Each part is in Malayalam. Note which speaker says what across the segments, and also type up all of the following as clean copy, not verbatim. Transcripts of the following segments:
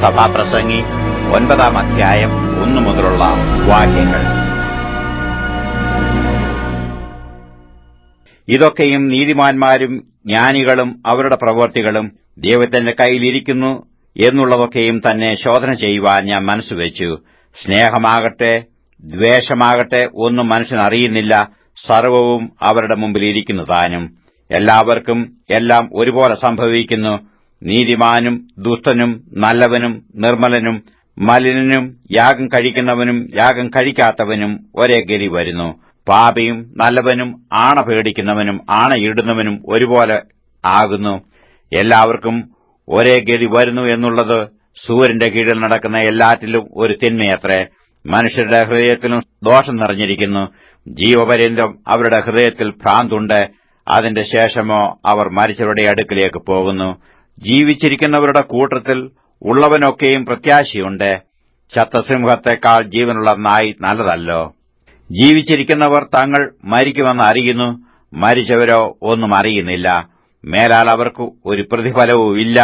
Speaker 1: സഭാപ്രസംഗി 9-ാം അധ്യായം 1 മുതലുള്ള വാക്യങ്ങൾ. ഇതൊക്കെയും നീതിമാന്മാരും ജ്ഞാനികളും അവരുടെ പ്രവൃത്തികളും ദൈവത്തിന്റെ കയ്യിലിരിക്കുന്നു എന്നുള്ളതൊക്കെയും തന്നെ ശോധന ചെയ്യുവാൻ ഞാൻ മനസ്സുവെച്ചു. സ്നേഹമാകട്ടെ ദ്വേഷമാകട്ടെ ഒന്നും മനുഷ്യൻ അറിയുന്നില്ല, സർവവും അവരുടെ മുമ്പിൽ ഇരിക്കുന്നു താനും. എല്ലാവർക്കും എല്ലാം ഒരുപോലെ സംഭവിക്കുന്നു. നീതിമാനും ദുഷ്ടനും നല്ലവനും നിർമ്മലനും മലിനനും യാഗം കഴിക്കുന്നവനും യാഗം കഴിക്കാത്തവനും ഒരേ ഗതി വരുന്നു. പാപിയും നല്ലവനും ആണ പേടിക്കുന്നവനും ആണയിടുന്നവനും ഒരുപോലെ ആകുന്നു. എല്ലാവർക്കും ഒരേ ഗതി വരുന്നു എന്നുള്ളത് സൂര്യന്റെ കീഴിൽ നടക്കുന്ന എല്ലാറ്റിലും ഒരു തിന്മയത്രേ. മനുഷ്യരുടെ ഹൃദയത്തിലും ദോഷം നിറഞ്ഞിരിക്കുന്നു. ജീവപര്യന്തം അവരുടെ ഹൃദയത്തിൽ ഭ്രാന്തുണ്ട്. അതിന്റെ ശേഷമോ അവർ മരിച്ചവരുടെ അടുക്കിലേക്ക് പോകുന്നു. ജീവിച്ചിരിക്കുന്നവരുടെ കൂട്ടത്തിൽ ഉള്ളവനൊക്കെയും പ്രത്യാശയുണ്ട്. ചത്തസിംഹത്തെക്കാൾ ജീവനുള്ള നായ് നല്ലതല്ലോ. ജീവിച്ചിരിക്കുന്നവർ തങ്ങൾ മരിക്കുമെന്ന് അറിയുന്നു, മരിച്ചവരോ ഒന്നും അറിയുന്നില്ല. മേലാൽ അവർക്ക് ഒരു പ്രതിഫലവും ഇല്ല.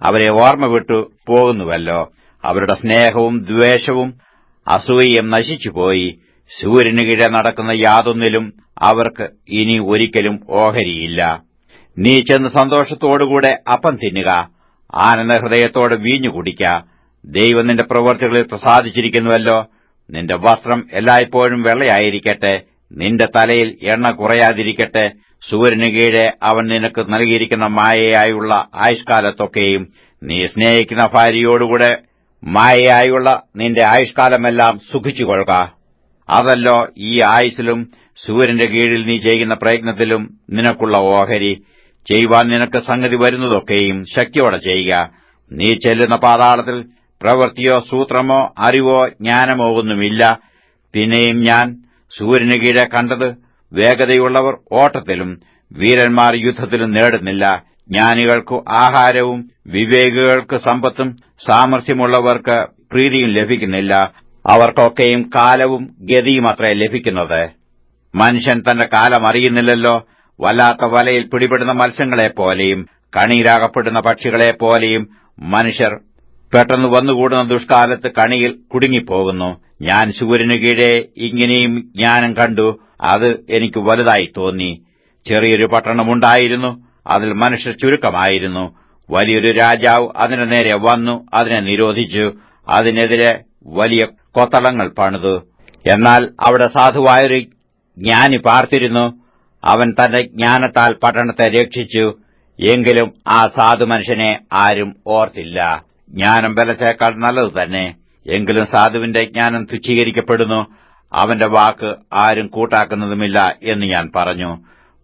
Speaker 1: അവരെ ഓർമ്മ വിട്ടു പോകുന്നുവല്ലോ. അവരുടെ സ്നേഹവും ദ്വേഷവും അസൂയയും നശിച്ചുപോയി. സൂര്യന് കീഴെ നടക്കുന്ന യാതൊന്നിലും അവർക്ക് ഇനി ഒരിക്കലും ഓഹരിയില്ല. നീ ചെന്ന് സന്തോഷത്തോടുകൂടെ അപ്പം തിന്നുക, ആനന്ദ ഹൃദയത്തോടെ വീഞ്ഞു കുടിക്ക. ദൈവം നിന്റെ പ്രവൃത്തികളിൽ പ്രസാദിച്ചിരിക്കുന്നുവല്ലോ. നിന്റെ വസ്ത്രം എല്ലായ്പ്പോഴും വെള്ളയായിരിക്കട്ടെ, നിന്റെ തലയിൽ എണ്ണ കുറയാതിരിക്കട്ടെ. സൂര്യന് കീഴെ അവൻ നിനക്ക് നൽകിയിരിക്കുന്ന മായയായുള്ള ആയുഷ്കാലത്തൊക്കെയും നീ സ്നേഹിക്കുന്ന ഭാര്യയോടുകൂടെ മായയായുള്ള നിന്റെ ആയുഷ്കാലമെല്ലാം സുഖിച്ചുകൊള്ളുക. അതല്ലോ ഈ ആയുസ്സിലും സൂര്യന്റെ കീഴിൽ നീ ചെയ്യുന്ന പ്രയത്നത്തിലും നിനക്കുള്ള ഓഹരി. ചെയ്യുവാൻ നിനക്ക് സംഗതി വരുന്നതൊക്കെയും ശക്തിയോടെ ചെയ്യുക. നീ ചെല്ലുന്ന പാതാളത്തിൽ പ്രവൃത്തിയോ സൂത്രമോ അറിവോ ജ്ഞാനമോ ഒന്നുമില്ല. പിന്നെയും ഞാൻ സൂര്യന് കീഴെ കണ്ടത് വേഗതയുള്ളവർ ഓട്ടത്തിലും വീരന്മാർ യുദ്ധത്തിലും നേടുന്നില്ല. ജ്ഞാനികൾക്കു ആഹാരവും വിവേകികൾക്ക് സമ്പത്തും സാമർഥ്യമുള്ളവർക്ക് പ്രീതിയും ലഭിക്കുന്നില്ല. അവർക്കൊക്കെയും കാലവും ഗതിയും അത്രേ ലഭിക്കുന്നത്. മനുഷ്യൻ തന്റെ കാലം അറിയുന്നില്ലല്ലോ. വല്ലാത്ത വലയിൽ പിടിപെടുന്ന മത്സ്യങ്ങളെപ്പോലെയും കണിയിലാകപ്പെടുന്ന പക്ഷികളെപ്പോലെയും മനുഷ്യർ പെട്ടെന്ന് വന്നുകൂടുന്ന ദുഷ്കാലത്ത് കണിയിൽ കുടുങ്ങിപ്പോകുന്നു. ഞാൻ സൂര്യന് കീഴെ ഇങ്ങനെയും ജ്ഞാനം കണ്ടു. അത് എനിക്ക് വലുതായി തോന്നി. ചെറിയൊരു പട്ടണമുണ്ടായിരുന്നു, അതിൽ മനുഷ്യർ ചുരുക്കമായിരുന്നു. വലിയൊരു രാജാവ് അതിന്റെ നേരെ വന്നു അതിനെ നിരോധിച്ചു. അതിനെതിരെ വലിയ കൊത്തളങ്ങൾ പണിതു. എന്നാൽ അവിടെ സാധുവായൊരു ജ്ഞാനി പാർത്തിരുന്നു. അവൻ തന്റെ ജ്ഞാനത്താൽ പട്ടണത്തെ രക്ഷിച്ചു. എങ്കിലും ആ സാധു മനുഷ്യനെ ആരും ഓർത്തില്ല. ജ്ഞാനം ബലത്തേക്കാൾ നല്ലത് തന്നെ. എങ്കിലും സാധുവിന്റെ ജ്ഞാനം തുച്ഛീകരിക്കപ്പെടുന്നു. അവന്റെ വാക്ക് ആരും കൂട്ടാക്കുന്നതുമില്ല എന്ന് ഞാൻ പറഞ്ഞു.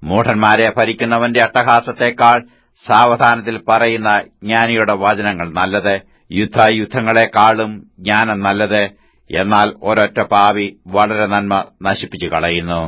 Speaker 1: മൂഢന്മാരെ ഭരിക്കുന്നവന്റെ അട്ടഹാസത്തെക്കാൾ സാവധാനത്തിൽ പറയുന്ന ജ്ഞാനിയുടെ വചനങ്ങൾ നല്ലത്. യുദ്ധങ്ങളെക്കാളും ജ്ഞാനം നല്ലത്. എന്നാൽ ഒരൊറ്റ പാവി വളരെ നന്മ നശിപ്പിച്ചു കളയുന്നു.